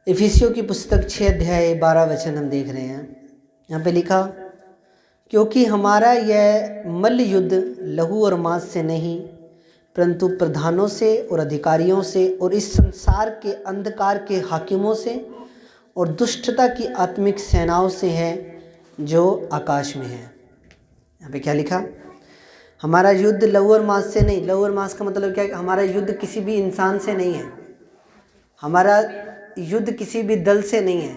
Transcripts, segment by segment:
इफिसियों की पुस्तक 6 अध्याय 12 वचन हम देख रहे हैं। यहाँ पे लिखा, क्योंकि हमारा यह मल्ल युद्ध लहू और मांस से नहीं परंतु प्रधानों से और अधिकारियों से और इस संसार के अंधकार के हाकिमों से और दुष्टता की आत्मिक सेनाओं से है जो आकाश में है। यहाँ पे क्या लिखा? हमारा युद्ध लहू और मांस से नहीं। लहू और मांस का मतलब क्या है? हमारा युद्ध किसी भी इंसान से नहीं है, हमारा युद्ध किसी भी दल से नहीं है,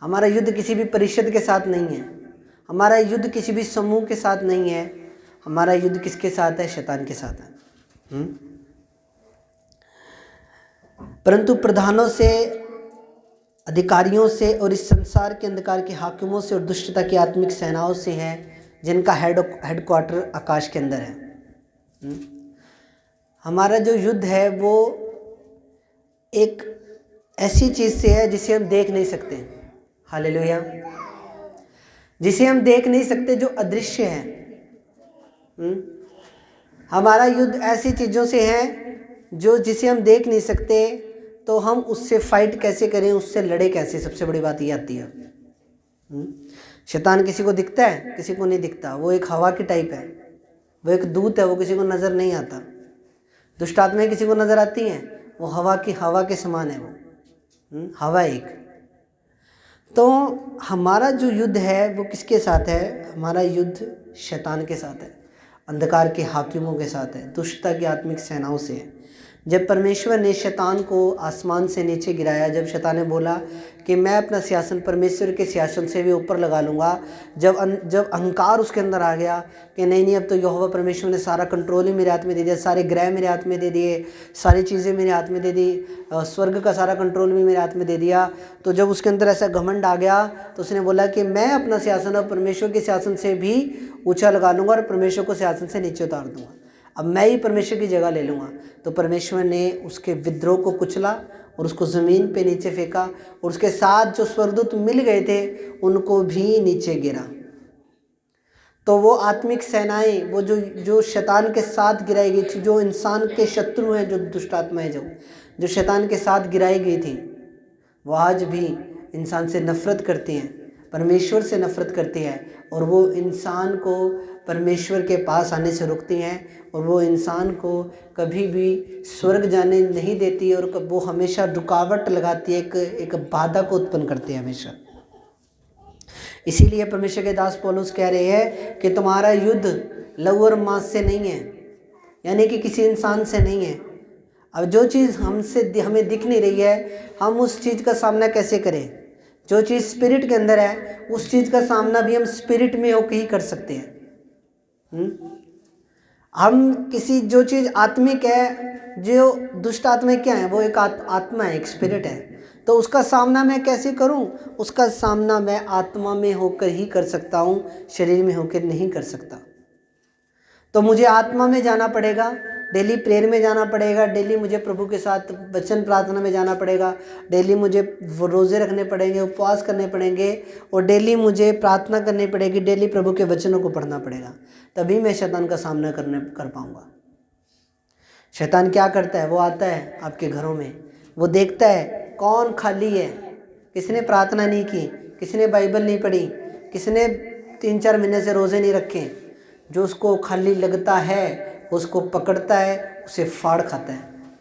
हमारा युद्ध किसी भी परिषद के साथ नहीं है, हमारा युद्ध किसी भी समूह के साथ नहीं है। हमारा युद्ध किसके साथ है? शैतान के साथ है। परंतु प्रधानों से, अधिकारियों से और इस संसार के अंधकार के हाकिमों से और दुष्टता की आत्मिक सेनाओं से है जिनका हेडक्वार्टर आकाश के अंदर है। हमारा जो युद्ध है वो एक ऐसी चीज़ से है जिसे हम देख नहीं सकते। हालेलुया। जिसे हम देख नहीं सकते, जो अदृश्य है। हमारा युद्ध ऐसी चीज़ों से है जो जिसे हम देख नहीं सकते, तो हम उससे फाइट कैसे करें, उससे लड़े कैसे, सबसे बड़ी बात ये आती है। शैतान किसी को दिखता है? किसी को नहीं दिखता। वो एक हवा की टाइप है, वो एक दूत है, वो किसी को नज़र नहीं आता। दुष्ट आत्माएं किसी को नज़र आती हैं? वो हवा के समान है, वो हवा एक। तो हमारा जो युद्ध है वो किसके साथ है? हमारा युद्ध शैतान के साथ है, अंधकार के हाकिमों के साथ है, दुष्टता की आत्मिक सेनाओं से है। जब परमेश्वर ने शैतान को आसमान से नीचे गिराया, जब शैतान ने बोला कि मैं अपना सिंहासन परमेश्वर के सिंहासन से भी ऊपर लगा लूँगा, जब अहंकार उसके अंदर आ गया कि नहीं अब तो यहोवा परमेश्वर ने सारा कंट्रोल ही मेरे हाथ में दे दिया, सारे ग्रह मेरे हाथ में दे दिए, सारी चीज़ें मेरे हाथ में दे दी, स्वर्ग का सारा कंट्रोल भी मेरे हाथ में दे दिया, तो जब उसके अंदर ऐसा घमंड आ गया तो उसने बोला कि मैं अपना सिंहासन अब परमेश्वर के सिंहासन से भी ऊँचा लगा लूँगा और परमेश्वर को सिंहासन से नीचे उतार दूँगा, अब मैं ही परमेश्वर की जगह ले लूँगा। तो परमेश्वर ने उसके विद्रोह को कुचला और उसको ज़मीन पे नीचे फेंका, और उसके साथ जो स्वर्गदूत मिल गए थे उनको भी नीचे गिरा। तो वो आत्मिक सेनाएं, वो जो शैतान के साथ गिराई गई थी, जो इंसान के शत्रु हैं, जो दुष्ट आत्माएं जो शैतान के साथ गिराई गई थी, वो आज भी इंसान से नफ़रत करती हैं, परमेश्वर से नफ़रत करती है, और वो इंसान को परमेश्वर के पास आने से रोकती हैं, और वो इंसान को कभी भी स्वर्ग जाने नहीं देती, और वो हमेशा रुकावट लगाती है, एक बाधा को उत्पन्न करती है हमेशा। इसीलिए परमेश्वर के दास पौलुस कह रहे हैं कि तुम्हारा युद्ध लहू और मांस से नहीं है, यानी कि किसी इंसान से नहीं है। अब जो चीज़ हमें दिख नहीं रही है, हम उस चीज़ का सामना कैसे करें? जो चीज़ स्पिरिट के अंदर है, उस चीज़ का सामना भी हम स्पिरिट में होकर ही कर सकते हैं। हम जो चीज़ आत्मिक है, जो दुष्ट आत्मा क्या है, वो एक आत्मा है, एक स्पिरिट है, तो उसका सामना मैं कैसे करूं? उसका सामना मैं आत्मा में होकर ही कर सकता हूं, शरीर में होकर नहीं कर सकता। तो मुझे आत्मा में जाना पड़ेगा, डेली प्रेयर में जाना पड़ेगा, डेली मुझे प्रभु के साथ वचन प्रार्थना में जाना पड़ेगा, डेली मुझे रोज़े रखने पड़ेंगे, उपवास करने पड़ेंगे, और डेली मुझे प्रार्थना करनी पड़ेगी, डेली प्रभु के वचनों को पढ़ना पड़ेगा, तभी मैं शैतान का सामना कर पाऊँगा। शैतान क्या करता है? वो आता है आपके घरों में, वो देखता है कौन खाली है, किसने प्रार्थना नहीं की, किसने बाइबल नहीं पढ़ी, किसने 3-4 महीने से रोज़े नहीं रखे। जो उसको खाली लगता है उसको पकड़ता है, उसे फाड़ खाता है।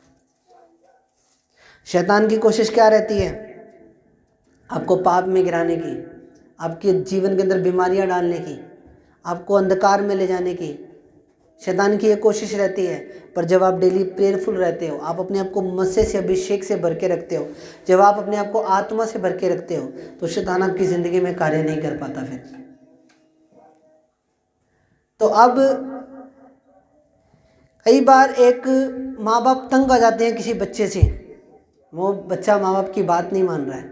शैतान की कोशिश क्या रहती है? आपको पाप में गिराने की, आपके जीवन के अंदर बीमारियां डालने की, आपको अंधकार में ले जाने की शैतान की ये कोशिश रहती है। पर जब आप डेली प्रेयरफुल रहते हो, आप अपने आप को मस्से से, अभिषेक से भर के रखते हो, जब आप अपने आप को आत्मा से भर के रखते हो, तो शैतान आपकी ज़िंदगी में कार्य नहीं कर पाता फिर। तो अब कई बार एक माँ बाप तंग आ जाते हैं किसी बच्चे से, वो बच्चा माँ बाप की बात नहीं मान रहा है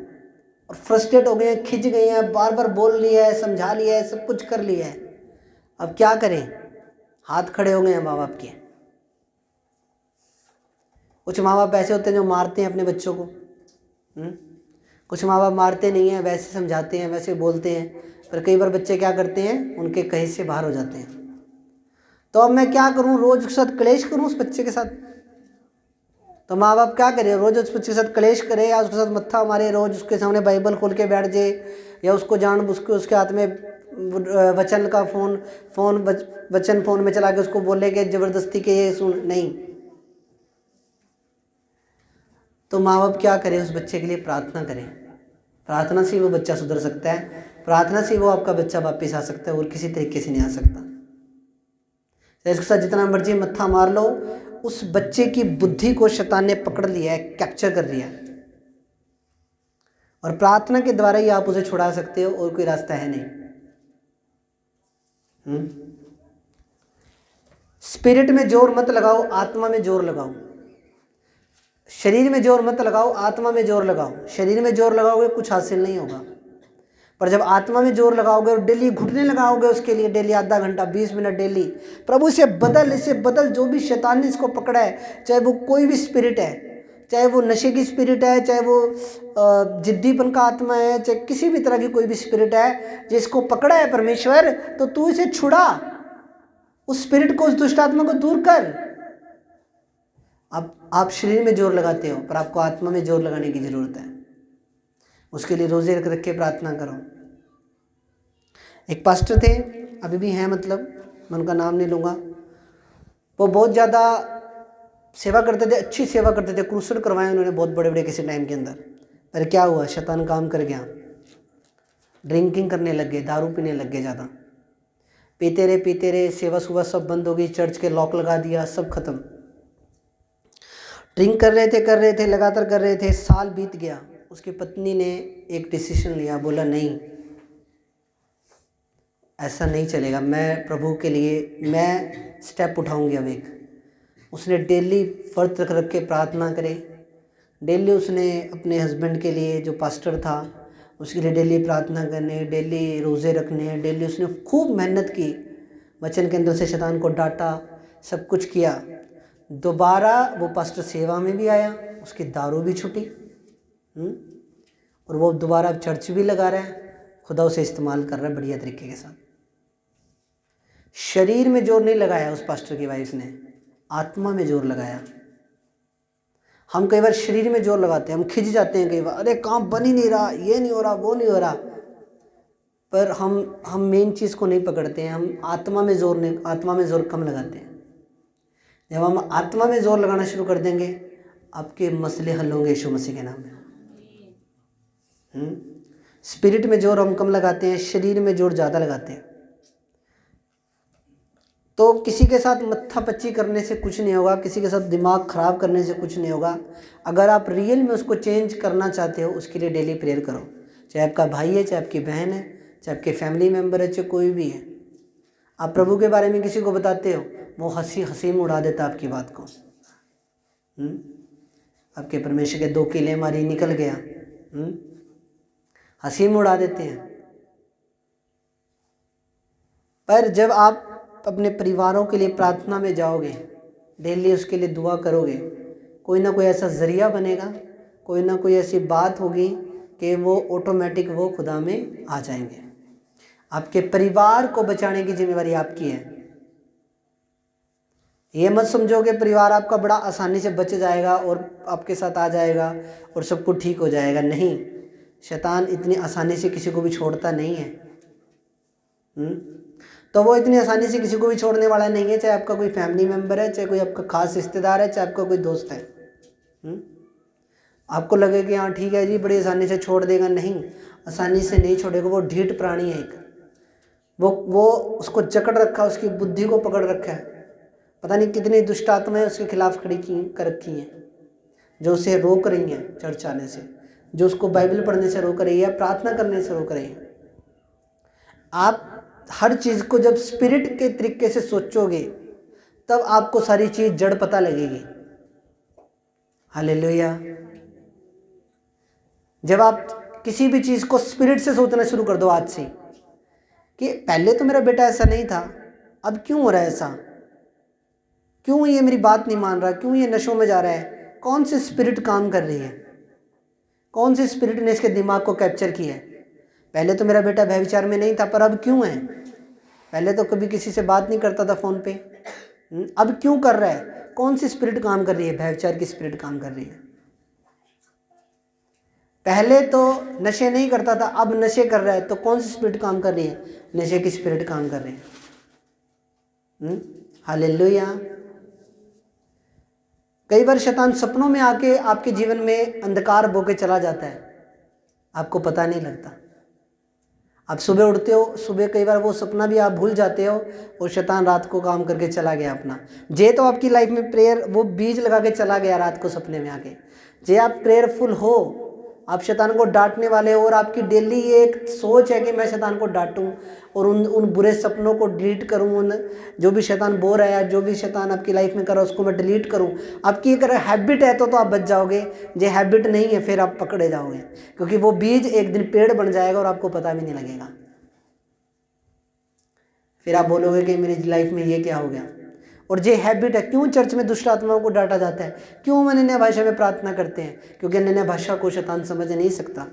और फ्रस्ट्रेट हो गए हैं, खिंच गए हैं, बार बार बोल लिया है, समझा लिया है, सब कुछ कर लिया है। अब क्या करें? हाथ खड़े हो गए हैं माँ बाप के। कुछ माँ बाप ऐसे होते हैं जो मारते हैं अपने बच्चों को, कुछ माँ बाप मारते नहीं हैं, वैसे समझाते हैं, वैसे बोलते हैं, पर कई बार बच्चे क्या करते हैं, उनके कहे से बाहर हो जाते हैं। तो अब मैं क्या करूं? रोज उसके साथ क्लेश करूं उस बच्चे के साथ? तो माँ बाप क्या करे, रोज उस बच्चे के साथ क्लेश करे या उसके साथ मत्था मारे, रोज उसके सामने बाइबल खोल के बैठ जाए या उसको जानबूझ के उसके हाथ में वचन का वचन फोन में चला के उसको बोले कि जबरदस्ती के ये सुन, नहीं। तो माँ बाप क्या करे, उस बच्चे के लिए प्रार्थना करें। प्रार्थना से वो बच्चा सुधर सकता है, प्रार्थना से वो आपका बच्चा वापस आ सकता है, और किसी तरीके से नहीं आ सकता। इसके साथ जितना मर्जी मत्था मार लो, उस बच्चे की बुद्धि को शैतान ने पकड़ लिया है, कैप्चर कर लिया है, और प्रार्थना के द्वारा ही आप उसे छुड़ा सकते हो, और कोई रास्ता है नहीं। स्पिरिट में जोर मत लगाओ, आत्मा में जोर लगाओ। शरीर में जोर मत लगाओ, आत्मा में जोर लगाओ। शरीर में जोर लगाओगे कुछ हासिल नहीं होगा, पर जब आत्मा में जोर लगाओगे और डेली घुटने लगाओगे उसके लिए, डेली आधा घंटा 20 मिनट डेली, प्रभु से बदल, इसे बदल। जो भी शैतान ने इसको पकड़ा है, चाहे वो कोई भी स्पिरिट है, चाहे वो नशे की स्पिरिट है, चाहे वो जिद्दीपन का आत्मा है, चाहे किसी भी तरह की कोई भी स्पिरिट है जिसको पकड़ा है परमेश्वर, तो तू इसे छुड़ा, उस स्पिरिट को, उस दुष्ट आत्मा को दूर कर। अब आप शरीर में जोर लगाते हो, पर आपको आत्मा में जोर लगाने की जरूरत है। उसके लिए रोजे रख के प्रार्थना करो। एक पास्टर थे, अभी भी हैं, मतलब मैं उनका नाम नहीं लूँगा, वो बहुत ज़्यादा सेवा करते थे, अच्छी सेवा करते थे, क्रूसेड करवाए उन्होंने बहुत बड़े बड़े किसी टाइम के अंदर। पर क्या हुआ, शैतान काम कर गया, ड्रिंकिंग करने लग गए, दारू पीने लग गए ज़्यादा, पीते रहे, सेवा सुबह सब बंद हो गई, चर्च के लॉक लगा दिया, सब खत्म। ड्रिंक कर रहे थे, लगातार कर रहे थे, साल बीत गया। उसकी पत्नी ने एक डिसीजन लिया, बोला नहीं, ऐसा नहीं चलेगा, मैं प्रभु के लिए मैं स्टेप उठाऊंगी अब एक। उसने डेली व्रत रख के प्रार्थना करे, डेली उसने अपने हस्बैंड के लिए, जो पास्टर था, उसके लिए डेली प्रार्थना करने, डेली रोज़े रखने, डेली उसने खूब मेहनत की, वचन के अंदर से शैतान को डांटा, सब कुछ किया। दोबारा वो पास्टर सेवा में भी आया, उसकी दारू भी छूटी, और वो दोबारा चर्च भी लगा रहा है, खुदा उसे इस्तेमाल कर रहा है बढ़िया तरीके के साथ। शरीर में जोर नहीं लगाया उस पास्टर की वाइफ ने, आत्मा में जोर लगाया। हम कई बार शरीर में जोर लगाते हैं, हम खिंच जाते हैं कई बार, अरे काम बन ही नहीं रहा, ये नहीं हो रहा, वो नहीं हो रहा, पर हम मेन चीज़ को नहीं पकड़ते हैं। हम आत्मा में जोर कम लगाते हैं। जब हम आत्मा में जोर लगाना शुरू कर देंगे, आपके मसले हल होंगे यीशु मसीह के नाम में। स्पिरिट में जोर हम कम लगाते हैं, शरीर में जोर ज़्यादा लगाते हैं। तो किसी के साथ मत्थापच्ची करने से कुछ नहीं होगा, किसी के साथ दिमाग ख़राब करने से कुछ नहीं होगा। अगर आप रियल में उसको चेंज करना चाहते हो, उसके लिए डेली प्रेयर करो। चाहे आपका भाई है, चाहे आपकी बहन है, चाहे आपके फैमिली मेम्बर है, चाहे कोई भी है। आप प्रभु के बारे में किसी को बताते हो, वो हंसी में उड़ा देता आपकी बात को। आपके परमेश्वर के 2 किले मारी, निकल गया, हंसी में उड़ा देते हैं। पर जब आप अपने परिवारों के लिए प्रार्थना में जाओगे, डेली उसके लिए दुआ करोगे, कोई ना कोई ऐसा ज़रिया बनेगा, कोई ना कोई ऐसी बात होगी कि वो ऑटोमेटिक वो खुदा में आ जाएंगे। आपके परिवार को बचाने की जिम्मेवारी आपकी है। ये मत समझो कि परिवार आपका बड़ा आसानी से बच जाएगा और आपके साथ आ जाएगा और सब कुछ ठीक हो जाएगा। नहीं, शैतान इतनी आसानी से किसी को भी छोड़ता नहीं है। तो वो इतनी आसानी से किसी को भी छोड़ने वाला नहीं है, चाहे आपका कोई फैमिली मेम्बर है, चाहे कोई आपका खास रिश्तेदार है, चाहे आपका कोई दोस्त है। आपको लगे कि हाँ ठीक है जी, बड़ी आसानी से छोड़ देगा, नहीं, आसानी से नहीं छोड़ेगा। वो ढीठ प्राणी है एक, वो उसको जकड़ रखा, उसकी बुद्धि को पकड़ रखा है। पता नहीं कितनी दुष्ट आत्माएं उसके खिलाफ खड़ी कर रखी हैं, जो उसे रोक रही हैं चर्च आने से, जो उसको बाइबल पढ़ने से रोक रही है, प्रार्थना करने से रोक रही है। आप हर चीज़ को जब स्पिरिट के तरीके से सोचोगे, तब आपको सारी चीज़ जड़ पता लगेगी। हालेलुया। जब आप किसी भी चीज़ को स्पिरिट से सोचना शुरू कर दो आज से, कि पहले तो मेरा बेटा ऐसा नहीं था, अब क्यों हो रहा है ऐसा, क्यों ये मेरी बात नहीं मान रहा, क्यों ये नशों में जा रहा है, कौन सी स्पिरिट काम कर रही है, कौन सी स्पिरिट ने इसके दिमाग को कैप्चर किया है। पहले तो मेरा बेटा व्यभिचार में नहीं था, पर अब क्यों है। पहले तो कभी किसी से बात नहीं करता था फ़ोन पे, अब क्यों कर रहा है। कौन सी स्पिरिट काम कर रही है? व्यभिचार की स्पिरिट काम कर रही है। पहले तो नशे नहीं करता था, अब नशे कर रहा है, तो कौन सी स्पिरिट काम कर रही है? नशे की स्पिरिट काम कर रही है। हालेलुया। कई बार शैतान सपनों में आके आपके जीवन में अंधकार बो के चला जाता है, आपको पता नहीं लगता। आप सुबह उठते हो, सुबह कई बार वो सपना भी आप भूल जाते हो और शैतान रात को काम करके चला गया अपना। जे तो आपकी लाइफ में प्रेयर वो बीज लगा के चला गया रात को सपने में आके। जे आप प्रेयरफुल हो, आप शैतान को डांटने वाले हो और आपकी डेली ये एक सोच है कि मैं शैतान को डांटूं और उन बुरे सपनों को डिलीट करूं, उन जो भी शैतान बोल रहा है, जो भी शैतान आपकी लाइफ में कर रहा है उसको मैं डिलीट करूं। आपकी अगर हैबिट है तो आप बच जाओगे, जे हैबिट नहीं है फिर आप पकड़े जाओगे, क्योंकि वो बीज एक दिन पेड़ बन जाएगा और आपको पता भी नहीं लगेगा। फिर आप बोलोगे कि मेरी लाइफ में ये क्या हो गया। और ये हैबिट है। क्यों चर्च में दुष्ट आत्माओं को डांटा जाता है? क्यों हम अन्य भाषा में प्रार्थना करते हैं? क्योंकि अन्य भाषा को शैतान समझ नहीं सकता।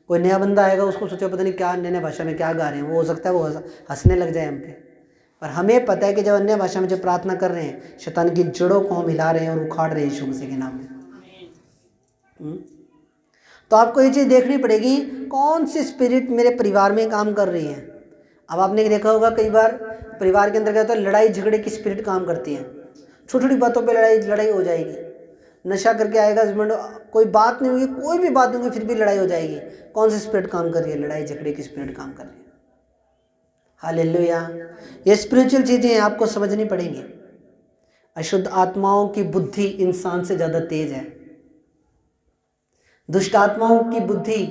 कोई नया बंदा आएगा, उसको सोचो पता नहीं क्या अन्य भाषा में क्या गा रहे हैं, वो हो सकता है वो हंसने लग जाए हम पे। पर हमें पता है कि जब अन्य भाषा में जब प्रार्थना कर रहे हैं, शैतान की जड़ों को हम हिला रहे हैं और उखाड़ रहे हैं यीशु मसीह के नाम में। तो आपको ये चीज़ देखनी पड़ेगी, कौन सी स्पिरिट मेरे परिवार में काम कर रही है। अब आपने देखा होगा कई बार परिवार के अंदर क्या होता है, लड़ाई झगड़े की स्पिरिट काम करती है। छोटी छोटी बातों पे लड़ाई हो जाएगी। नशा करके आएगा हस्बैंड, कोई बात नहीं होगी, कोई भी बात नहीं होगी, फिर भी लड़ाई हो जाएगी। कौन सी स्पिरिट काम कर रही है? लड़ाई झगड़े की स्पिरिट काम कर रही है। हालेलुया। ये स्पिरिचुअल चीज़ें आपको समझनी पड़ेंगी। अशुद्ध आत्माओं की बुद्धि इंसान से ज़्यादा तेज है। दुष्ट आत्माओं की बुद्धि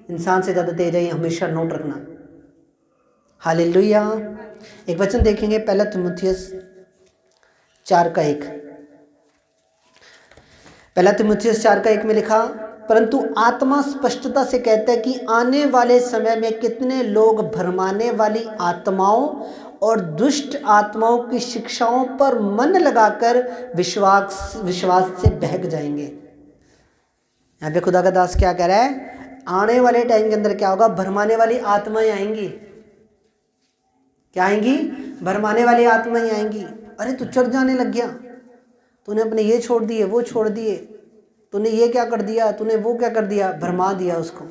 इंसान से ज़्यादा तेज है, ये हमेशा नोट रखना। हालेलुया। एक वचन देखेंगे, पहला तीमुथियुस 4:1। पहला तीमुथियुस 4:1 में लिखा, परंतु आत्मा स्पष्टता से कहता है कि आने वाले समय में कितने लोग भरमाने वाली आत्माओं और दुष्ट आत्माओं की शिक्षाओं पर मन लगाकर विश्वास से बहक जाएंगे। यहाँ पे खुदा का दास क्या कह रहा है? आने वाले टाइम के अंदर क्या होगा? भरमाने वाली आत्माएं आएंगी। क्या आएंगी? भरमाने वाली आत्माएं आएंगी। अरे तू चढ़ जाने लग गया, तूने अपने ये छोड़ दिए, वो छोड़ दिए, तूने ये क्या कर दिया, तूने वो क्या कर दिया, भरमा दिया उसको।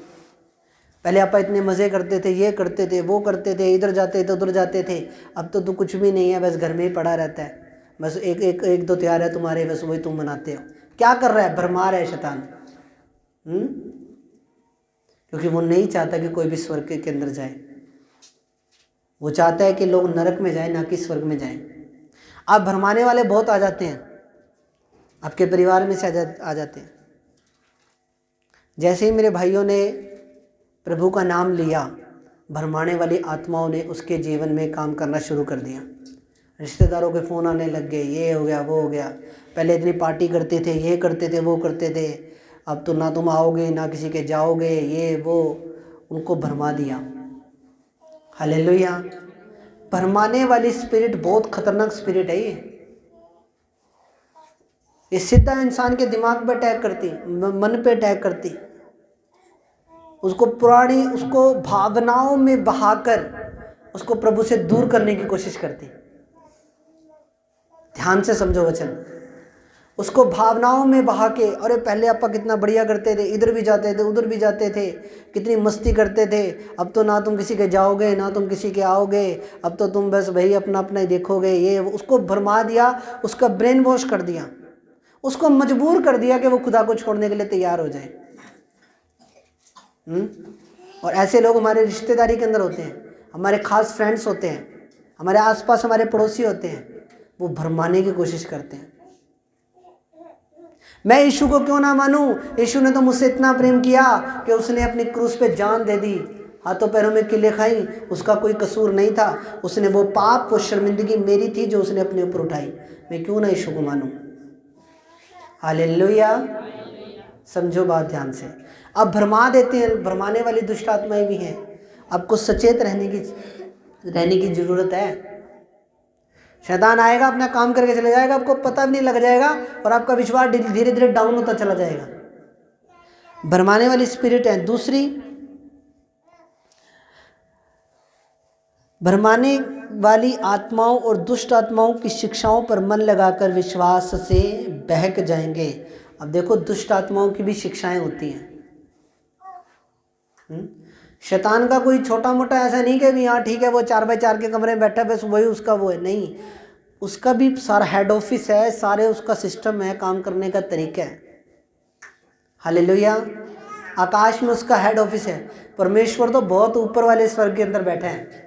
पहले आप इतने मज़े करते थे, ये करते थे, वो करते थे, इधर जाते थे, उधर जाते थे, अब तो तू कुछ भी नहीं है, बस घर में ही पड़ा रहता है। बस एक दो त्योहार है तुम्हारे, बस वही तुम मनाते हो। क्या कर रहा है? भरमा रहा है शैतान। क्योंकि वो नहीं चाहता कि कोई भी स्वर्ग के अंदर जाए। वो चाहता है कि लोग नरक में जाए, ना कि स्वर्ग में जाए। आप भरमाने वाले बहुत आ जाते हैं, आपके परिवार में से आ जाते हैं। जैसे ही मेरे भाइयों ने प्रभु का नाम लिया, भरमाने वाली आत्माओं ने उसके जीवन में काम करना शुरू कर दिया। रिश्तेदारों के फ़ोन आने लग गए, ये हो गया, वो हो गया। पहले इतनी पार्टी करते थे, ये करते थे, वो करते थे, अब तो ना तुम आओगे ना किसी के जाओगे, ये वो, उनको भरमा दिया। हालेलुया। भरमाने वाली स्पिरिट बहुत खतरनाक स्पिरिट है। ये सीधा इंसान के दिमाग पे अटैक करती, मन पे अटैक करती, उसको भावनाओं में बहाकर उसको प्रभु से दूर करने की कोशिश करती। ध्यान से समझो वचन। उसको भावनाओं में बहा के, अरे पहले आपा कितना बढ़िया करते थे, इधर भी जाते थे, उधर भी जाते थे, कितनी मस्ती करते थे, अब तो ना तुम किसी के जाओगे ना तुम किसी के आओगे, अब तो तुम बस भाई अपना अपना ही देखोगे। ये उसको भरमा दिया, उसका ब्रेन वॉश कर दिया, उसको मजबूर कर दिया कि वो खुदा को छोड़ने के लिए तैयार हो जाए। और ऐसे लोग हमारे रिश्तेदारी के अंदर होते हैं, हमारे खास फ्रेंड्स होते हैं, हमारे आसपास हमारे पड़ोसी होते हैं, वो भरमाने की कोशिश करते हैं। मैं यीशु को क्यों ना मानूं? यीशु ने तो मुझसे इतना प्रेम किया कि उसने अपनी क्रूस पे जान दे दी, हाथों पैरों में किले खाई, उसका कोई कसूर नहीं था, उसने वो पाप, वो शर्मिंदगी मेरी थी जो उसने अपने ऊपर उठाई। मैं क्यों ना यीशु को मानूं? हालेलुया। समझो बात ध्यान से। अब भरमा देते हैं, भरमाने वाली दुष्ट आत्माएं भी हैं। आपको सचेत रहने की जरूरत है। शैतान आएगा, अपना काम करके चले जाएगा, आपको पता भी नहीं लग जाएगा और आपका विश्वास धीरे धीरे डाउन होता चला जाएगा। भरमाने वाली स्पिरिट है। दूसरी, भरमाने वाली आत्माओं और दुष्ट आत्माओं की शिक्षाओं पर मन लगाकर विश्वास से बहक जाएंगे। अब देखो, दुष्ट आत्माओं की भी शिक्षाएं होती हैं। शैतान का कोई छोटा मोटा ऐसा नहीं कि भी हाँ ठीक है वो 4x4 के कमरे में बैठा है बस वही उसका वो है, नहीं, उसका भी सारा हेड ऑफिस है, सारे उसका सिस्टम है, काम करने का तरीका है। हालेलुया। आकाश में उसका हेड ऑफिस है। परमेश्वर तो बहुत ऊपर वाले स्वर्ग के अंदर बैठे हैं,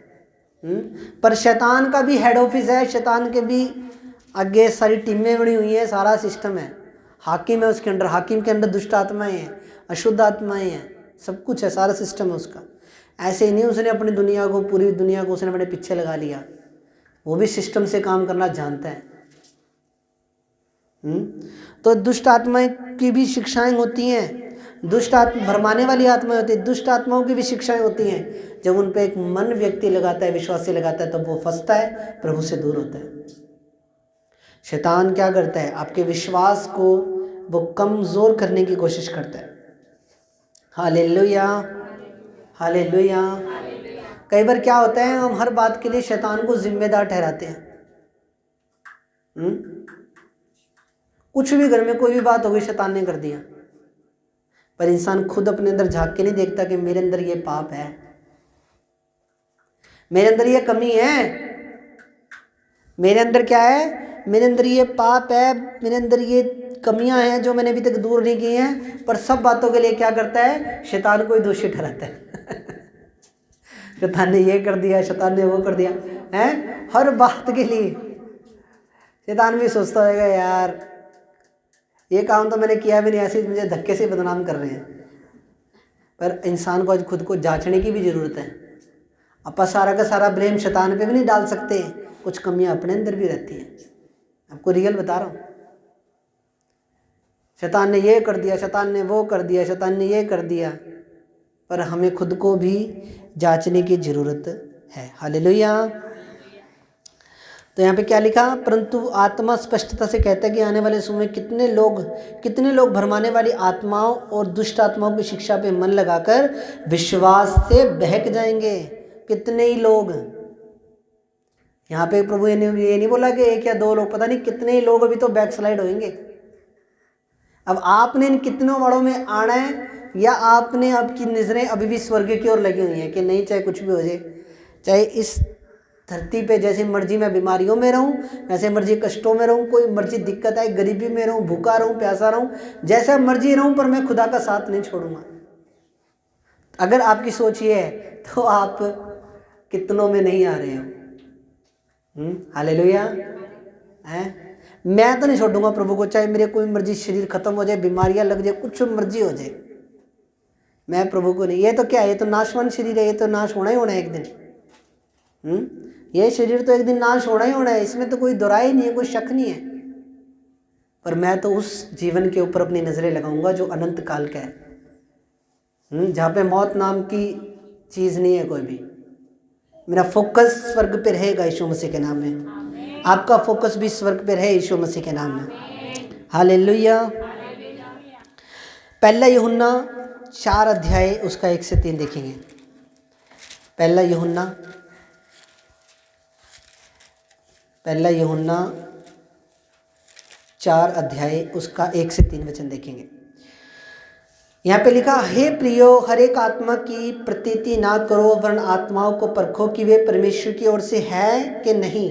पर शैतान का भी हेड ऑफिस है, शैतान के भी आगे सारी टीमें बनी हुई हैं, सारा सिस्टम है, हाकिम है उसके अंदर, हाकिम के अंदर दुष्ट आत्माएं हैं, अशुद्ध आत्माएं हैं, सब कुछ है, सारा सिस्टम है उसका। ऐसे ही नहीं उसने अपनी दुनिया को, पूरी दुनिया को उसने अपने पीछे लगा लिया, वो भी सिस्टम से काम करना जानता है। तो दुष्ट आत्माएं की भी शिक्षाएं होती हैं, दुष्ट आत्मा भरमाने वाली आत्माएं होती है, दुष्ट आत्माओं की भी शिक्षाएं होती हैं। जब उन पे एक मन व्यक्ति लगाता है, विश्वास से लगाता है, तब वो फंसता है, प्रभु से दूर होता है। शैतान क्या करता है, आपके विश्वास को वो कमजोर करने की कोशिश करता है। Hallelujah, hallelujah. कई बार क्या होता है, हम हर बात के लिए शैतान को जिम्मेदार ठहराते हैं। कुछ भी घर में कोई भी बात हो गई, शैतान ने कर दिया, पर इंसान खुद अपने अंदर झांक के नहीं देखता कि मेरे अंदर ये पाप है, मेरे अंदर ये कमी है, मेरे अंदर क्या है, मेरे अंदर ये पाप है, मेरे अंदर ये कमियां हैं जो मैंने अभी तक दूर नहीं की हैं। पर सब बातों के लिए क्या करता है, शैतान को ही दोषी ठहराता है। शैतान ने ये कर दिया, शैतान ने वो कर दिया है, हर बात के लिए शैतान भी सोचता होगा यार ये काम तो मैंने किया भी नहीं, ऐसे मुझे धक्के से बदनाम कर रहे हैं। पर इंसान को आज खुद को जांचने की भी ज़रूरत है। अपा सारा का सारा ब्लेम शैतान पे भी नहीं डाल सकते, कुछ कमियां अपने अंदर भी रहती हैं। आपको रियल बता रहा हूँ, शैतान ने ये कर दिया, शैतान ने वो कर दिया, शैतान ने ये कर दिया, पर हमें खुद को भी जांचने की ज़रूरत है। हालेलुया। तो यहाँ पे क्या लिखा, परंतु आत्मा स्पष्टता से कहता है कि आने वाले समय में कितने लोग भरमाने वाली आत्माओं और दुष्ट आत्माओं की शिक्षा पे मन लगाकर विश्वास से बहक जाएंगे। कितने ही लोग, यहाँ पे प्रभु ये नहीं बोला कि एक या दो लोग, पता नहीं कितने ही लोग अभी तो बैकस्लाइड होंगे। अब आपने इन कितनों वाड़ों में आना है, या आपने आपकी नजरें अभी भी स्वर्ग की ओर लगी हुई हैं कि नहीं, चाहे कुछ भी हो जाए, चाहे इस धरती पे जैसे मर्जी मैं बीमारियों में रहूं, जैसे मर्जी कष्टों में रहूं, कोई मर्जी दिक्कत आए, गरीबी में रहूं, भूखा रहूं, प्यासा रहूं, जैसा मर्जी रहूं, पर मैं खुदा का साथ नहीं छोड़ूंगा। अगर आपकी सोच ये है तो आप कितनों में नहीं आ रहे हो। हालेलुया। मैं तो नहीं छोड़ूंगा प्रभु को, चाहे मेरे कोई मर्जी शरीर खत्म हो जाए, बीमारियां लग जाए, कुछ मर्जी हो जाए, मैं प्रभु को नहीं। ये तो क्या है, ये तो नाशवान शरीर है, ये तो नाश होना ही होना है एक दिन। ये शरीर तो एक दिन नाश होना ही होना है, इसमें तो कोई दोराई नहीं है, कोई शक नहीं है। पर मैं तो उस जीवन के ऊपर अपनी नजरें लगाऊंगा जो अनंत काल का है, जहाँ पे मौत नाम की चीज़ नहीं है कोई भी। मेरा फोकस स्वर्ग पे रहेगा यीशु मसीह के नाम में। आपका फोकस भी स्वर्ग पे रहे यीशु मसीह के नाम में। हालेलुया। पहला यूहन्ना 4 अध्याय उसका 1 से 3 देखेंगे। पहला यूहन्ना 4 अध्याय उसका 1 से 3 वचन देखेंगे। यहाँ पे लिखा, हे प्रियो, हर एक आत्मा की प्रतीति ना करो, वरन आत्माओं को परखो कि वे परमेश्वर की ओर से है कि नहीं,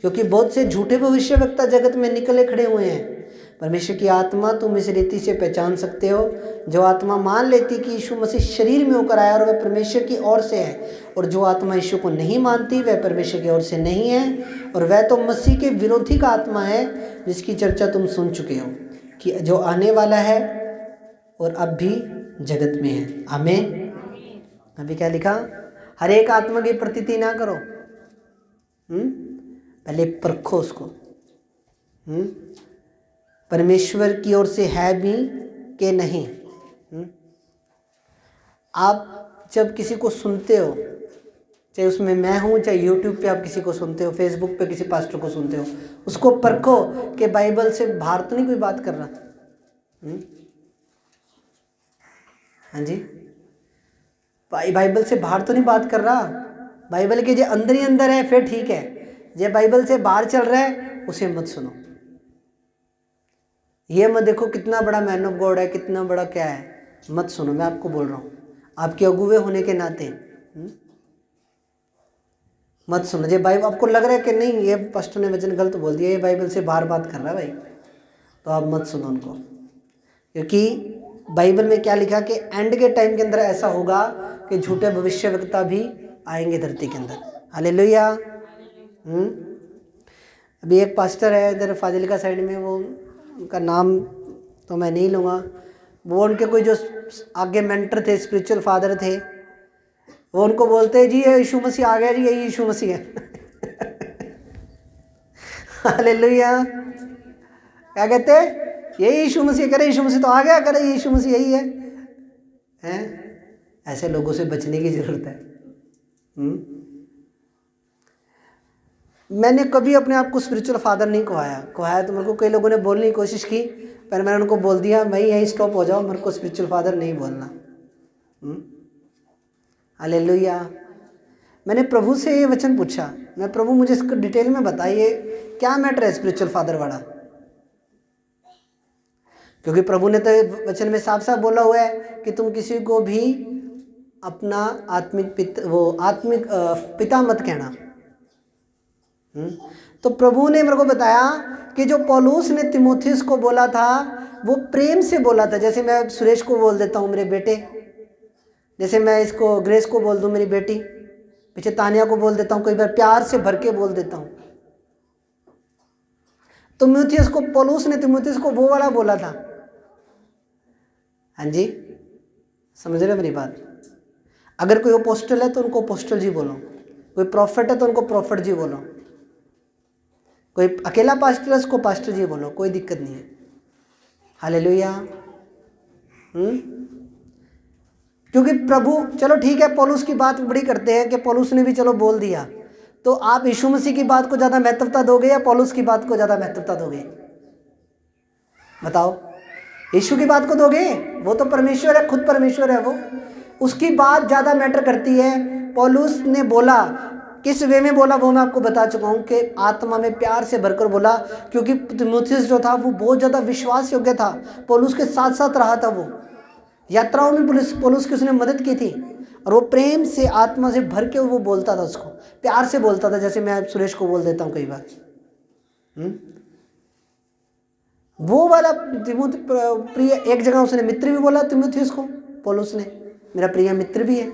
क्योंकि बहुत से झूठे भविष्यवक्ता जगत में निकले खड़े हुए हैं। परमेश्वर की आत्मा तुम इस रीति से पहचान सकते हो, जो आत्मा मान लेती कि यीशु मसीह शरीर में होकर आया और वह परमेश्वर की ओर से है, और जो आत्मा यीशु को नहीं मानती वह परमेश्वर की ओर से नहीं है, और वह तो मसीह के विरोधी का आत्मा है, जिसकी चर्चा तुम सुन चुके हो कि जो आने वाला है और अब भी जगत में है। आमीन। अभी क्या लिखा, हर एक आत्मा की प्रतीति ना करो, पहले परखो उसको, परमेश्वर की ओर से है भी कि नहीं। आप जब किसी को सुनते हो, चाहे उसमें मैं हूँ, चाहे यूट्यूब पे आप किसी को सुनते हो, फेसबुक पे किसी पास्टर को सुनते हो, उसको परखो कि बाइबल से बाहर तो नहीं कोई बात कर रहा। हाँ जी, बाइबल से बाहर तो नहीं बात कर रहा, बाइबल के जो अंदर ही अंदर है फिर ठीक है, जो बाइबल से बाहर चल रहा है उसे मत सुनो। ये मत देखो कितना बड़ा मैन ऑफ गॉड है, कितना बड़ा क्या है, मत सुनो। मैं आपको बोल रहा हूँ आपके अगुवे होने के नाते मत सुनो। जो बाइबल आपको लग रहा है कि नहीं ये पास्टर ने वचन गलत बोल दिया, ये बाइबल से बाहर बात कर रहा है भाई, तो आप मत सुनो उनको। क्योंकि बाइबल में क्या लिखा कि एंड के टाइम के अंदर ऐसा होगा कि झूठे भविष्यवक्ता भी आएंगे धरती के अंदर। हालेलुया। अभी एक पास्टर है इधर फाजिलका साइड में, वो उनका नाम तो मैं नहीं लूँगा, वो उनके कोई जो आगे मेंटर थे, स्पिरिचुअल फादर थे, वो उनको बोलते हैं जी ये यीशु मसीह आ गया जी, यही यीशु मसीह है। हालेलुया। क्या कहते हैं? यही यीशु मसीह। करे यीशु मसीह तो आ गया, करे यीशु मसीह यही है। हैं? ऐसे लोगों से बचने की जरूरत है। मैंने कभी अपने आप को स्पिरिचुअल फादर नहीं कहवाया तो मेरे को कई लोगों ने बोलने की कोशिश की, पर मैंने उनको बोल दिया भाई यहीं स्टॉप हो जाओ, मेरे को स्पिरिचुअल फादर नहीं बोलना। हालेलुया। मैंने प्रभु से ये वचन पूछा, मैं प्रभु मुझे इसको डिटेल में बताइए क्या मैटर है स्पिरिचुअल फादर वाला, क्योंकि प्रभु ने तो वचन में साफ साफ बोला हुआ है कि तुम किसी को भी अपना आत्मिक पिता मत कहना। तो प्रभु ने मेरे को बताया कि जो पौलुस ने तीमुथियुस को बोला था वो प्रेम से बोला था। जैसे मैं सुरेश को बोल देता हूँ मेरे बेटे, जैसे मैं इसको ग्रेस को बोल दूँ मेरी बेटी, पीछे तानिया को बोल देता हूँ, कई बार प्यार से भर के बोल देता हूँ। तीमुथियुस को पौलुस ने तीमुथियुस को वो वाला बोला था। हाँ जी, समझ रहे मेरी बात? अगर कोई अपोस्टल है तो उनको अपोस्टल जी बोलो, कोई प्रॉफिट है तो उनको प्रॉफिट जी बोलो, कोई अकेला पास्टर है उसको पास्टर जी बोलो, कोई दिक्कत नहीं है। हालेलुया। क्योंकि प्रभु, चलो ठीक है पौलुस की बात बड़ी करते हैं कि पौलुस ने भी चलो बोल दिया, तो आप यीशु मसीह की बात को ज़्यादा महत्वता दोगे या पौलुस की बात को ज़्यादा महत्वता दोगे? बताओ। यीशु की बात को दोगे? वो तो परमेश्वर है, खुद परमेश्वर है वो, उसकी बात ज़्यादा मैटर करती है। पौलुस ने बोला, किस वे में बोला वो मैं आपको बता चुका हूँ कि आत्मा में प्यार से भरकर बोला, क्योंकि तीमुथियुस जो था वो बहुत ज़्यादा विश्वास योग्य था, पौलुस के साथ साथ रहा था, वो यात्राओं में पौलुस की उसने मदद की थी, और वो प्रेम से आत्मा से भर के वो बोलता था, उसको प्यार से बोलता था, जैसे मैं सुरेश को बोल देता हूँ कई बार। वो वाला प्रिय, एक जगह उसने मित्र भी बोला तीमुथियुस को, पौलुस ने मेरा प्रिय मित्र भी है।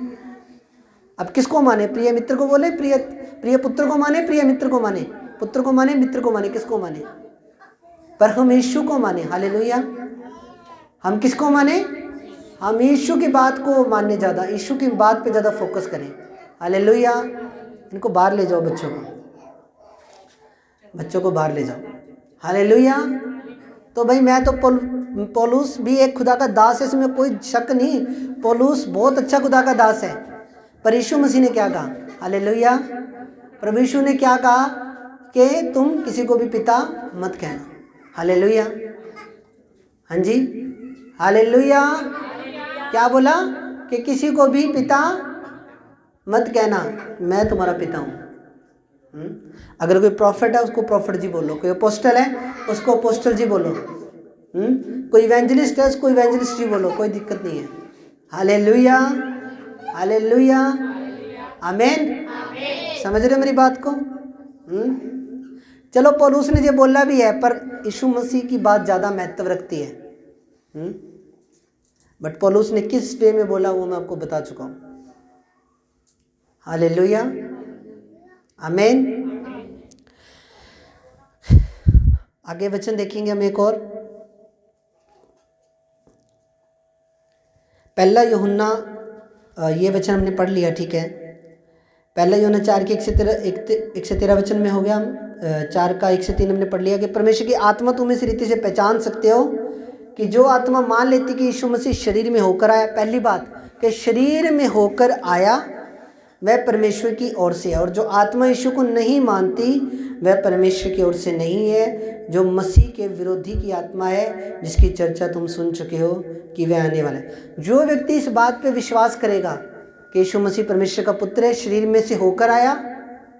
अब किसको माने? प्रिय मित्र को बोले, प्रिय पुत्र को माने, प्रिय मित्र को माने, पुत्र को माने, मित्र को माने, किसको माने? पर हम यीशु को माने। हालेलुया। हम किसको माने? हम यीशु की बात को मानने, ज़्यादा यीशु की बात पे ज़्यादा फोकस करें। हालेलुया। इनको बाहर ले जाओ, बच्चों को बाहर ले जाओ। हालेलुया। तो भाई मैं तो पौलुस भी एक खुदा का दास है, इसमें कोई शक नहीं, पौलुस बहुत अच्छा खुदा का दास है। पर यीशु मसीह ने क्या कहा? हालेलुया। प्रभु यीशु ने क्या कहा कि तुम किसी को भी पिता मत कहना। हालेलुया। हाँ जी, हालेलुया। क्या बोला? कि किसी को भी पिता मत कहना, मैं तुम्हारा पिता हूँ। अगर कोई प्रॉफिट है उसको प्रॉफिट जी बोलो, कोई अपोस्टल है उसको अपोस्टल जी बोलो, कोई इवेंजलिस्ट है उसको इवेंजलिस्ट जी बोलो, कोई दिक्कत नहीं है। हालेलुया। हालेलुया। आमीन। समझ रहे हो मेरी बात को? चलो पौलुस ने ये बोला भी है, पर यीशु मसीह की बात ज़्यादा महत्व रखती है। बट पौलुस ने किस वे में बोला वो मैं आपको बता चुका हूँ। हालेलुया। आमीन। आगे वचन देखेंगे हम एक और, पहला यूहन्ना, ये वचन हमने पढ़ लिया, ठीक है। पहला यूहन्ना 4 के 1 से 13 वचन में हो गया, 4 का 1 से 3 हमने पढ़ लिया कि परमेश्वर की आत्मा तुम इस रीति से पहचान सकते हो कि जो आत्मा मान लेती कि यीशु मसीह शरीर में होकर आया, पहली बात कि शरीर में होकर आया वह परमेश्वर की ओर से है, और जो आत्मा यीशु को नहीं मानती वह परमेश्वर की ओर से नहीं है। जो मसीह के विरोधी की आत्मा है, जिसकी चर्चा तुम सुन चुके हो कि वह आने वाला है। जो व्यक्ति इस बात पे विश्वास करेगा कि यीशु मसीह परमेश्वर का पुत्र है, शरीर में से होकर आया,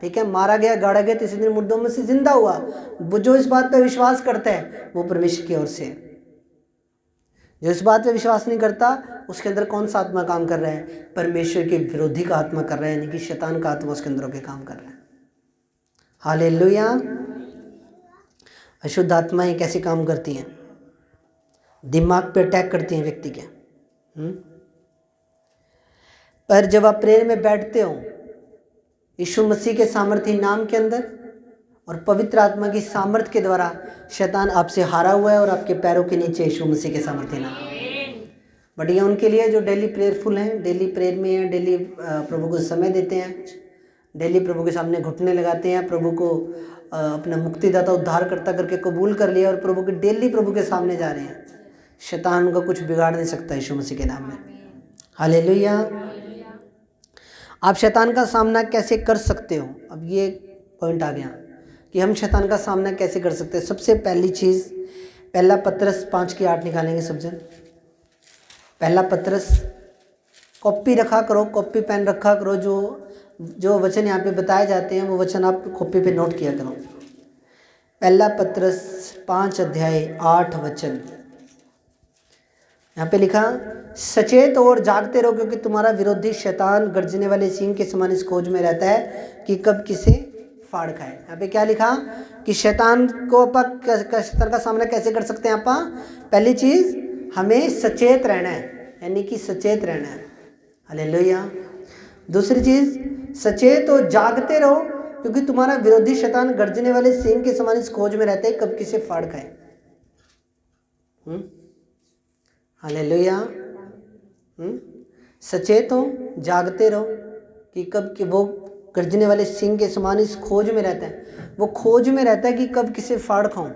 ठीक है, मारा गया, गाड़ा गया, तीसरे दिन मुर्दों में से जिंदा हुआ। वो जो इस बात पर विश्वास करता है वो परमेश्वर की ओर से है। जो इस बात पे विश्वास नहीं करता उसके अंदर कौन सा आत्मा काम कर रहा है? परमेश्वर के विरोधी का आत्मा कर रहा है, यानी कि शैतान का आत्मा उसके अंदर होकर काम कर रहा है। हालेलुया। अशुद्ध आत्माएं कैसे काम करती हैं? दिमाग पे अटैक करती हैं व्यक्ति के। पर जब आप प्रेयर में बैठते हो यीशु मसीह के सामर्थ्य नाम के अंदर और पवित्र आत्मा की सामर्थ्य के द्वारा, शैतान आपसे हारा हुआ है और आपके पैरों के नीचे यीशु मसीह के सामर्थ्य नाम। बट ये उनके लिए जो डेली प्रेयरफुल हैं, डेली प्रेयर में हैं, डेली प्रभु को समय देते हैं, डेली प्रभु के सामने घुटने लगाते हैं, प्रभु को अपना मुक्तिदाता उद्धारकर्ता करके कबूल कर लिया और प्रभु के डेली प्रभु के सामने जा रहे हैं। शैतान उनका कुछ बिगाड़ नहीं सकता यीशु मसीह के नाम में। हालेलुया। आप शैतान का सामना कैसे कर सकते हो? अब ये पॉइंट आ गया कि हम शैतान का सामना कैसे कर सकते हैं। सबसे पहली चीज़, पहला पतरस 5:8 निकालेंगे सब जन। पहला पतरस, कॉपी रखा करो, कॉपी पेन रखा करो, जो वचन यहाँ पे बताए जाते हैं वो वचन आप कॉपी पे नोट किया करो। पहला पतरस 5:8 वचन, यहाँ पे लिखा, सचेत और जागते रहो क्योंकि तुम्हारा विरोधी शैतान गर्जने वाले सिंह के समान इस खोज में रहता है कि कब किसे फाड़ खाए। यहाँ पे क्या लिखा कि शैतान का सामना कैसे कर सकते हैं आप? पहली चीज़, हमें सचेत रहना है, यानी कि सचेत रहना है। हालेलुया। दूसरी चीज़, सचेत और जागते रहो क्योंकि तुम्हारा विरोधी शैतान गर्जने वाले सिंह के समान इस खोज में रहता है कब किसे फाड़ खाए। हालेलुया। सचेत हो, जागते रहो कि कब कि वो गर्जने वाले सिंह के समान इस खोज में रहता है। वो खोज में रहता है कि कब किसे फाड़ खाऊं,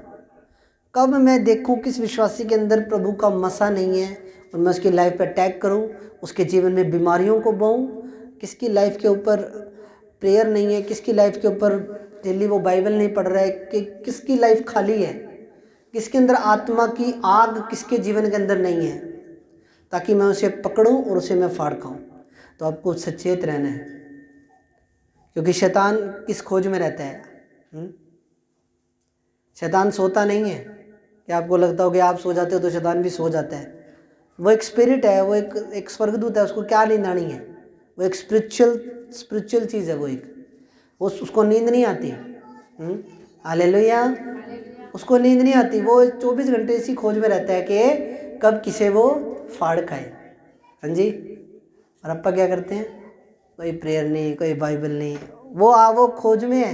कब मैं देखूं किस विश्वासी के अंदर प्रभु का मसा नहीं है और मैं उसकी लाइफ पर अटैक करूं, उसके जीवन में बीमारियों को बोऊं, किसकी लाइफ के ऊपर प्रेयर नहीं है, किसकी लाइफ के ऊपर डेली वो बाइबल नहीं पढ़ रहा है, कि किसकी लाइफ खाली है, किसके अंदर आत्मा की आग किसके जीवन के अंदर नहीं है, ताकि मैं उसे पकड़ूं और उसे मैं फाड़ खाऊं। तो आपको सचेत रहना है क्योंकि शैतान किस खोज में रहता है? शैतान सोता नहीं है कि आपको लगता हो कि आप सो जाते हो तो शैतान भी सो जाता है। वो एक स्पिरिट है, वो एक स्वर्गदूत है, उसको क्या नींद आनी है? वो एक स्पिरिचुअल चीज़ है, वो उसको नींद नहीं आती। हालेलुया। उसको नींद नहीं आती, वो 24 घंटे इसी खोज में रहता है कि कब किसे वो फाड़ खाए। हाँ जी। और अप्पा क्या करते हैं? कोई प्रेयर नहीं, कोई बाइबल नहीं, वो खोज में है,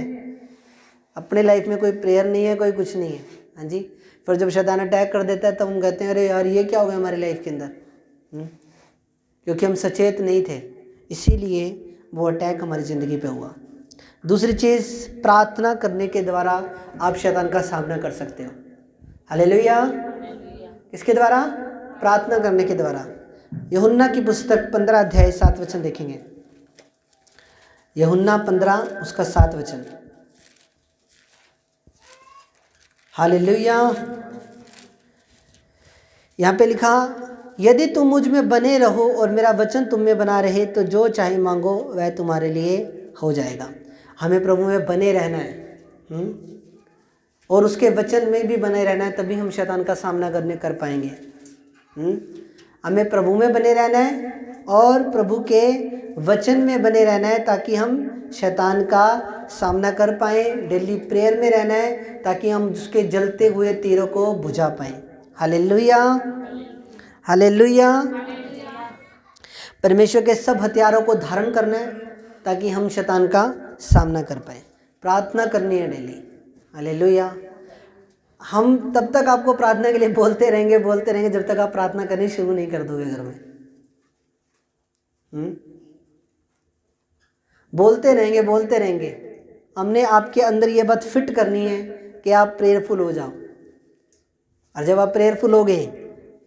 अपने लाइफ में कोई प्रेयर नहीं है, कोई कुछ नहीं है। हाँ जी। फिर जब शैतान अटैक कर देता है तब हम कहते हैं अरे यार ये क्या हो गया हमारी लाइफ के अंदर, क्योंकि हम सचेत नहीं थे, इसीलिए वो अटैक हमारी ज़िंदगी पे हुआ। दूसरी चीज़, प्रार्थना करने के द्वारा आप शैतान का सामना कर सकते हो। हालेलुया। किसके द्वारा? प्रार्थना करने के द्वारा। यूहन्ना की पुस्तक 15 अध्याय 7 वचन देखेंगे। यूहन्ना 15 उसका 7 वचन। हालेलुया। यहाँ पे लिखा, यदि तुम मुझ में बने रहो और मेरा वचन तुम में बना रहे तो जो चाहे मांगो वह तुम्हारे लिए हो जाएगा। हमें प्रभु में बने रहना है और उसके वचन में भी बने रहना है, तभी हम शैतान का सामना कर पाएंगे। हमें प्रभु में बने रहना है और प्रभु के वचन में बने रहना है ताकि हम शैतान का सामना कर पाएँ। डेली प्रेयर में रहना है ताकि हम उसके जलते हुए तीरों को बुझा पाएँ। हालेलुया। हालेलुया। परमेश्वर के सब हथियारों को धारण करना है ताकि हम शैतान का सामना कर पाएँ। प्रार्थना करनी है डेली। हालेलुया। हम तब तक आपको प्रार्थना के लिए बोलते रहेंगे जब तक आप प्रार्थना करनी शुरू नहीं कर दोगे घर में। बोलते रहेंगे। हमने आपके अंदर ये बात फिट करनी है कि आप प्रेयरफुल हो जाओ, और जब आप प्रेयरफुल हो गए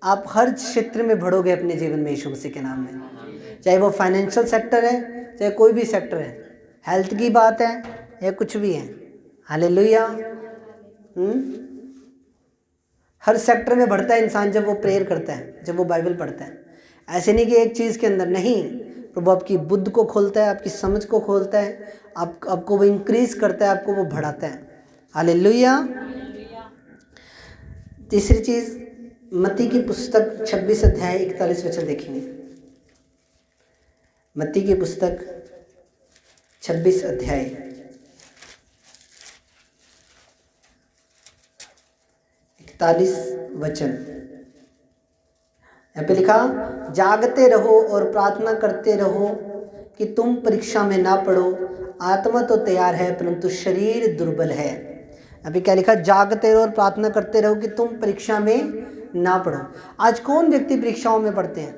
आप हर क्षेत्र में बढ़ोगे अपने जीवन में यीशु मसीह के नाम में। चाहे वो फाइनेंशियल सेक्टर है, चाहे कोई भी सेक्टर है, हेल्थ की बात है या कुछ भी है। हालेलुया। हर सेक्टर में बढ़ता है इंसान जब वो प्रेयर करता है, जब वो बाइबल पढ़ता है। ऐसे नहीं कि एक चीज़ के अंदर, नहीं, प्रभु आपकी बुद्धि को खोलता है, आपकी समझ को खोलता है, आपको वो इंक्रीज करता है, आपको वो बढ़ाता है। हालेलुया। तीसरी चीज, मत्ती की पुस्तक 26 अध्याय 41 वचन देखेंगे। मत्ती की पुस्तक 26 अध्याय 41 वचन। यहाँ पे लिखा, जागते रहो और प्रार्थना करते रहो कि तुम परीक्षा में ना पड़ो। आत्मा तो तैयार है परंतु शरीर दुर्बल है। अभी क्या लिखा, जागते रहो और प्रार्थना करते रहो कि तुम परीक्षा में ना पड़ो। आज कौन व्यक्ति परीक्षाओं में पढ़ते हैं?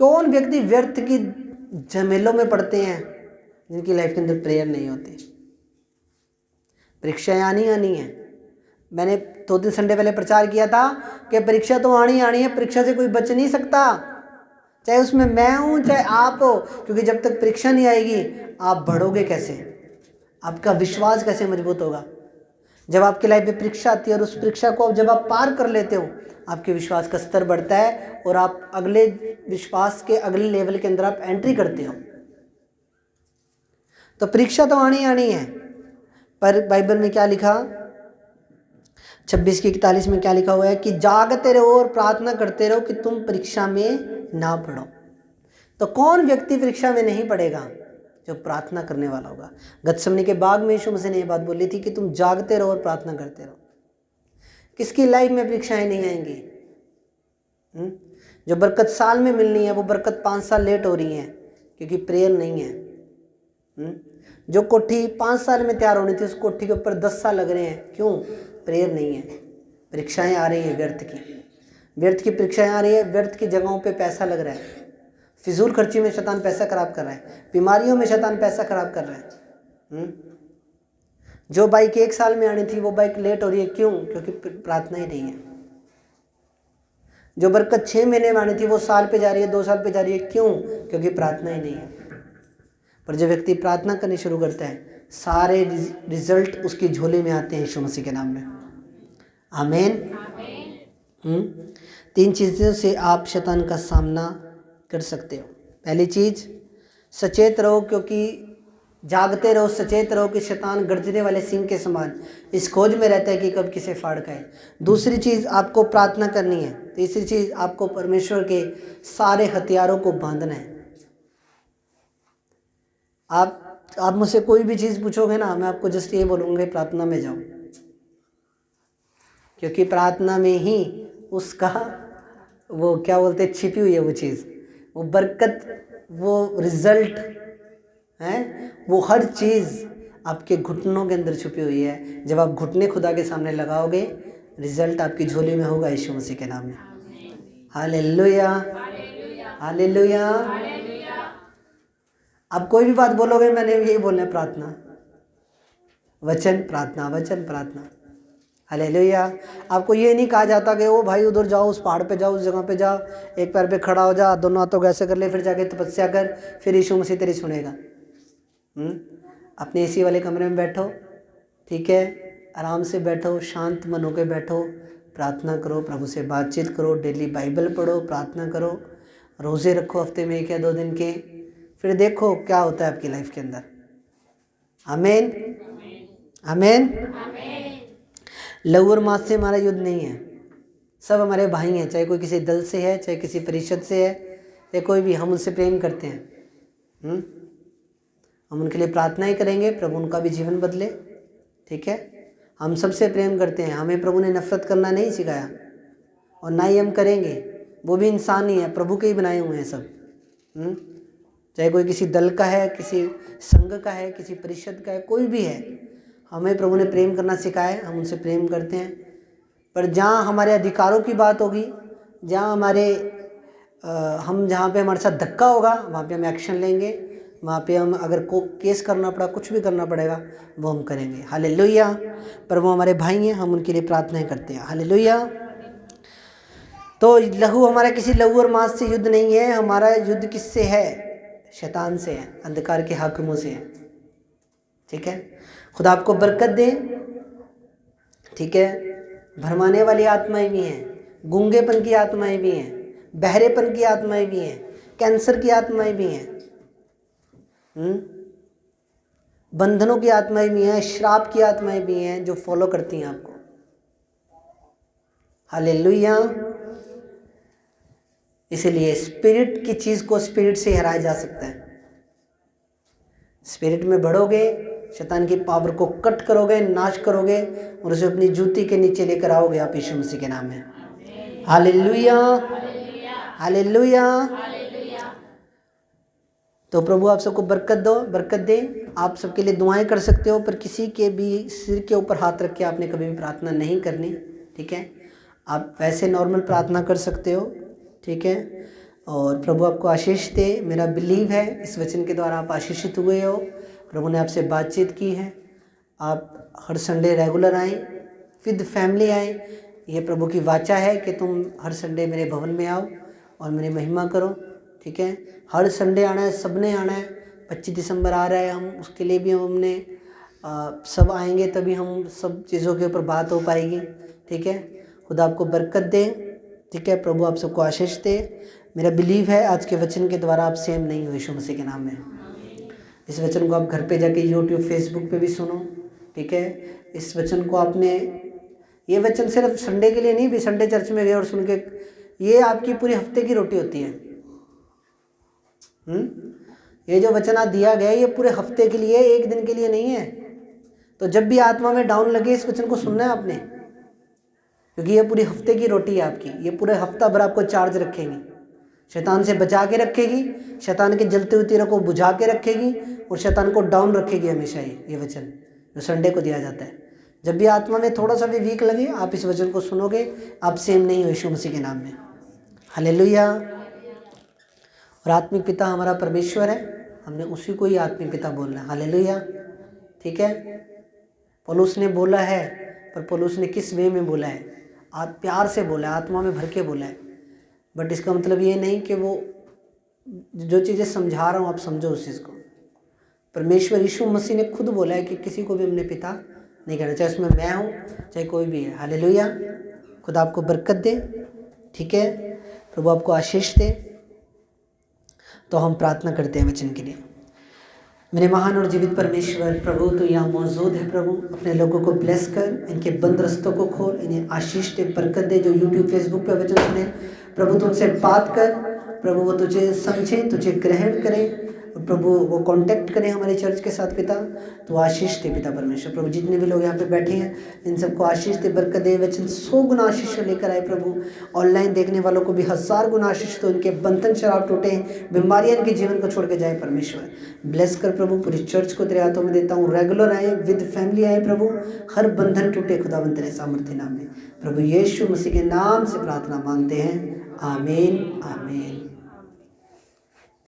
कौन व्यक्ति व्यर्थ की झमेलों में पढ़ते हैं जिनकी लाइफ के अंदर प्रेयर नहीं होती? परीक्षाएं आनी है। मैंने 2-3 संडे पहले प्रचार किया था कि परीक्षा तो आनी है, परीक्षा से कोई बच नहीं सकता, चाहे उसमें मैं हूं चाहे आप हो, क्योंकि जब तक परीक्षा नहीं आएगी आप बढ़ोगे कैसे? आपका विश्वास कैसे मजबूत होगा? जब आपकी लाइफ में परीक्षा आती है और उस परीक्षा को जब आप पार कर लेते हो, आपके विश्वास का स्तर बढ़ता है और आप अगले विश्वास के अगले लेवल के अंदर आप एंट्री करते हो। तो परीक्षा तो आनी है, पर बाइबल में क्या लिखा, 26 की 41 में क्या लिखा हुआ है कि जागते रहो और प्रार्थना करते रहो कि तुम परीक्षा में ना पड़ो। तो कौन व्यक्ति परीक्षा में नहीं पड़ेगा? जो प्रार्थना करने वाला होगा। गतसमनी के बाग में यीशु मसीह ने यह बात बोली थी कि तुम जागते रहो और प्रार्थना करते रहो। किसकी लाइफ में परीक्षाएं नहीं आएंगी? जो बरकत साल में मिलनी है वो बरकत 5 साल लेट हो रही है क्योंकि प्रेयर नहीं है। जो कोठी 5 साल में तैयार होनी थी उस कोठी के ऊपर 10 साल लग रहे हैं, क्यों? प्रेयर नहीं है। परीक्षाएं आ रही हैं, व्यर्थ की परीक्षाएं आ रही है, व्यर्थ की जगहों पे पैसा लग रहा है, फिजूल खर्ची में शैतान पैसा खराब कर रहा है, बीमारियों में शैतान पैसा खराब कर रहा है। जो बाइक 1 साल में आनी थी वो बाइक लेट हो रही है, क्यों? क्योंकि प्रार्थना ही नहीं है। जो बरकत 6 महीने में आनी थी वो साल पे जा रही है, 2 साल पे जा रही है, क्यों? क्योंकि प्रार्थना ही नहीं है। पर जो व्यक्ति प्रार्थना करनी शुरू करता है सारे रिजल्ट उसकी झोली में आते हैं यीशु मसीह के नाम में। आमीन। 3 चीज़ों से आप शैतान का सामना कर सकते हो। पहली चीज़, सचेत रहो, क्योंकि जागते रहो, सचेत रहो कि शैतान गर्जने वाले सिंह के समान इस खोज में रहता है कि कब किसे फाड़ खाए। दूसरी चीज़, आपको प्रार्थना करनी है। तीसरी चीज़, आपको परमेश्वर के सारे हथियारों को बांधना है। आप मुझसे कोई भी चीज़ पूछोगे ना, मैं आपको जस्ट ये बोलूँगा प्रार्थना में जाओ, क्योंकि प्रार्थना में ही उसका वो क्या बोलते हैं छिपी हुई है वो चीज़, वो बरकत, वो रिजल्ट है, वो हर चीज़ आपके घुटनों के अंदर छुपी हुई है। जब आप घुटने खुदा के सामने लगाओगे रिजल्ट आपकी झोली में होगा यीशु मसीह के नाम में। Hallelujah, hallelujah. आप कोई भी बात बोलोगे मैंने यही बोलना है, प्रार्थना, वचन, प्रार्थना, वचन, प्रार्थना। हालेलुया। आपको ये नहीं कहा जाता कि ओ भाई उधर जाओ, उस पहाड़ पे जाओ, उस जगह पे जाओ, एक पैर पे खड़ा हो जा, दोनों हाथों को ऐसे कर ले, फिर जाके तपस्या कर, फिर यीशु मसीह तेरी सुनेगा। अपने एसी वाले कमरे में बैठो, ठीक है, आराम से बैठो, शांत मन होकर बैठो, प्रार्थना करो, प्रभु से बातचीत करो, डेली बाइबल पढ़ो, प्रार्थना करो, रोज़े रखो हफ्ते में 1 या 2 दिन के, फिर देखो क्या होता है आपकी लाइफ के अंदर। आमीन, आमीन। लहू और मांस से हमारा युद्ध नहीं है, सब हमारे भाई हैं, चाहे कोई किसी दल से है, चाहे किसी परिषद से है, या कोई भी, हम उनसे प्रेम करते हैं। हम उनके लिए प्रार्थना ही करेंगे, प्रभु उनका भी जीवन बदले, ठीक है। हम सबसे प्रेम करते हैं, हमें प्रभु ने नफरत करना नहीं सिखाया और ना ही हम करेंगे। वो भी इंसान ही है, प्रभु के ही बनाए हुए हैं सब। चाहे कोई किसी दल का है, किसी संघ का है, किसी परिषद का है, कोई भी है, हमें प्रभु ने प्रेम करना सिखाया है, हम उनसे प्रेम करते हैं। पर जहाँ हमारे अधिकारों की बात होगी, जहाँ हम जहाँ पे हमारे साथ धक्का होगा वहाँ पे हम एक्शन लेंगे, वहाँ पे हम अगर केस करना पड़ा, कुछ भी करना पड़ेगा वो हम करेंगे। हालेलुया। पर वो हमारे भाई हैं, हम उनके लिए प्रार्थनाएं करते हैं। हालेलुया। तो लहू हमारा किसी लहू और मांस से युद्ध नहीं है, हमारा युद्ध किससे है? शैतान से है, अंधकार के हाकिमों से है, ठीक है। खुदा आपको बरकत दे, ठीक है। भरमाने वाली आत्माएं भी हैं, गूंगेपन की आत्माएं भी हैं, बहरेपन की आत्माएं भी हैं, कैंसर की आत्माएं भी हैं, बंधनों की आत्माएं भी हैं, श्राप की आत्माएं भी हैं जो फॉलो करती हैं आपको। हालेलुया। इसलिए स्पिरिट की चीज को स्पिरिट से हराया जा सकता है। स्पिरिट में बढ़ोगे, शैतान की पावर को कट करोगे, नाश करोगे और उसे अपनी जूती के नीचे लेकर आओगे आप यीशु मसीह के नाम में। Hallelujah, hallelujah. तो प्रभु आप सबको बरकत दे। आप सबके लिए दुआएं कर सकते हो, पर किसी के भी सिर के ऊपर हाथ रख के आपने कभी भी प्रार्थना नहीं करनी, ठीक है। आप वैसे नॉर्मल प्रार्थना कर सकते हो, ठीक है। और प्रभु आपको आशीष दे। मेरा बिलीव है इस वचन के द्वारा आप आशीषित हुए हो, प्रभु ने आपसे बातचीत की है। आप हर संडे रेगुलर आएँ, विद फैमिली आएँ। ये प्रभु की वाचा है कि तुम हर संडे मेरे भवन में आओ और मेरी महिमा करो, ठीक है। हर संडे आना है, सबने आना है। 25 दिसंबर आ रहा है, हम उसके लिए भी हमने सब आएंगे, तभी हम सब चीज़ों के ऊपर बात हो पाएगी, ठीक है। खुदा आपको बरकत दे, ठीक है। प्रभु आप सबको आशीष दे। मेरा बिलीव है आज के वचन के द्वारा आप सेम नहीं हो यीशु मसीह के नाम में। इस वचन को आप घर पे जाके यूट्यूब फेसबुक पे भी सुनो, ठीक है। इस वचन को आपने, ये वचन सिर्फ संडे के लिए नहीं, भी संडे चर्च में गए और सुन के, ये आपकी पूरी हफ्ते की रोटी होती है। ये जो वचन दिया गया ये पूरे हफ्ते के लिए, एक दिन के लिए नहीं है। तो जब भी आत्मा में डाउन लगे इस वचन को सुनना है आपने, क्योंकि ये पूरी हफ्ते की रोटी है आपकी। ये पूरे हफ्ता भर आपको चार्ज रखेगी, शैतान से बचा के रखेगी, शैतान के जलते हुए तीरों को बुझा के रखेगी और शैतान को डाउन रखेगी हमेशा। ये वचन जो संडे को दिया जाता है, जब भी आत्मा में थोड़ा सा भी वीक लगे आप इस वचन को सुनोगे, आप सेम नहीं हो यीशु मसीह के नाम में। हालेलुया। और आत्मिक पिता हमारा परमेश्वर है, हमने उसी को ही आत्मिक पिता बोलना है। हालेलुया, ठीक है। पौलुस ने बोला है, पर पौलुस ने किस वे में बोला है? प्यार से बोला है, आत्मा में भर के बोला है। बट इसका मतलब ये नहीं कि वो जो चीज़ें समझा रहा हूँ आप समझो उस चीज़ को। परमेश्वर यीशु मसीह ने खुद बोला है कि किसी को भी अपने पिता नहीं कहना, चाहे उसमें मैं हूँ चाहे कोई भी है। हालेलुया। खुदा आपको बरकत दे, ठीक है। प्रभु आपको आशीष दे। तो हम प्रार्थना करते हैं वचन के लिए। मेरे महान और जीवित परमेश्वर प्रभु, तो यहाँ मौजूद है प्रभु, अपने लोगों को ब्लेस कर, इनके बंद रस्तों को खोल, इन्हें आशीष दे, बरकत दे। जो यूट्यूब फेसबुक पे वचन सुने प्रभु, तुमसे बात कर प्रभु, वो तुझे समझे, तुझे ग्रहण करें प्रभु, वो कांटेक्ट करें हमारे चर्च के साथ पिता। तो आशीष दे पिता परमेश्वर। प्रभु जितने भी लोग यहाँ पे बैठे हैं इन सबको आशीष दे, बरकत दे। वचन 100 गुना आशीष लेकर आए प्रभु। ऑनलाइन देखने वालों को भी 1000 गुना आशीष दो, इनके बंधन शराब टूटे, बीमारियां इनके जीवन को छोड़ के जाए परमेश्वर। ब्लेस कर प्रभु, पूरी चर्च को तेरे हाथों में देता हूँ। रेगुलर आए, विद फैमिली आए प्रभु, हर बंधन टूटे खुदावंद तेरे सामर्थ्य नाम में। प्रभु यीशु मसीह के नाम से प्रार्थना मांगते हैं, आमीन आमीन।